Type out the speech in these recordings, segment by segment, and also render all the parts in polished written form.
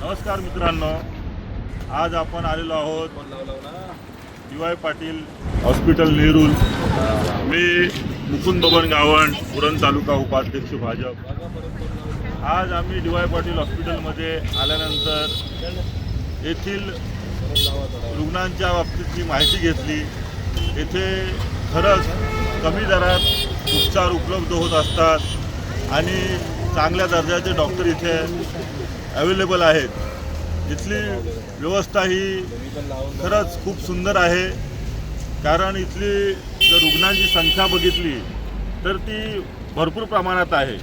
नमस्कार मित्रांनो, आज आपण आलेलो आहोत डी.वाय. पाटील हॉस्पिटल नेरूल। मी मुकुंद बबन गावण, उरण तालुका उपाध्यक्ष भाजप। आज आम्ही डी.वाय. पाटील हॉस्पिटलमध्ये आल्यानंतर येथील रुग्णांच्या बाबतीतली माहिती घेतली। येथे खरंच कमी दरात उपचार उपलब्ध होत असतात आणि चांगल्या दर्जाचे डॉक्टर इथे अवेलेबल आहेत। इथली व्यवस्था ही खरंच खूप सुंदर आहे, कारण इथली जर रुग्णांची संख्या बघितली तर ती भरपूर प्रमाणात आहे।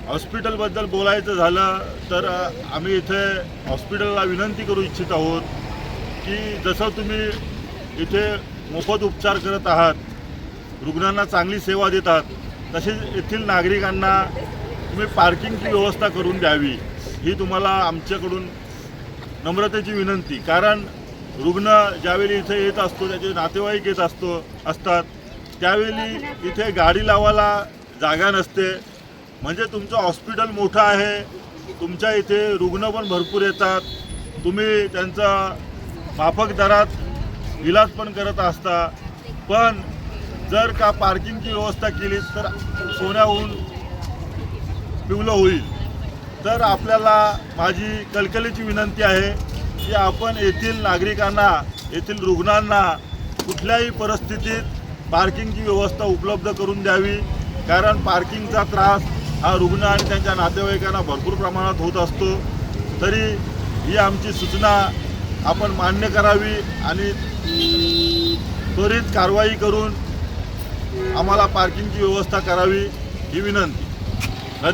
हॉस्पिटलबद्दल बोलायचं झालं तर आम्ही इथे हॉस्पिटलला विनंती करू इच्छित आहोत की जसं तुम्ही इथे मोफत उपचार करत आहात, रुग्णांना चांगली सेवा देतात, तसेच येथील नागरिकांना तुम्ही पार्किंगची व्यवस्था करून द्यावी, ही तुम्हाला आमच्याकडून नम्रतेची विनंती। कारण रुग्ण ज्यावेळी इथे येत असतो, त्याचे नातेवाईक येत असतात, त्यावेळी इथे गाडी लावायला जागा नसते। म्हणजे तुमचं हॉस्पिटल मोठं आहे, तुमच्या इथे रुग्ण पण भरपूर येतात, तुम्ही त्यांचा माफक दरात इलाज पण करत असता, पण जर का पार्किंगची व्यवस्था केली तर सोन्याहून पिवलं होईल। तर आपल्याला माझी कळकळीची विनंती आहे की आपण येथील नागरिकांना, येथील रुग्णांना कुठल्याही परिस्थितीत पार्किंगची व्यवस्था उपलब्ध करून द्यावी। कारण पार्किंगचा त्रास हा रुग्ण आणि त्यांच्या नातेवाईकांना भरपूर प्रमाणात होत असतो। तरी ही आमची सूचना आपण मान्य करावी आणि त्वरित कारवाई करून आम्हाला पार्किंगची व्यवस्था करावी, ही विनंती।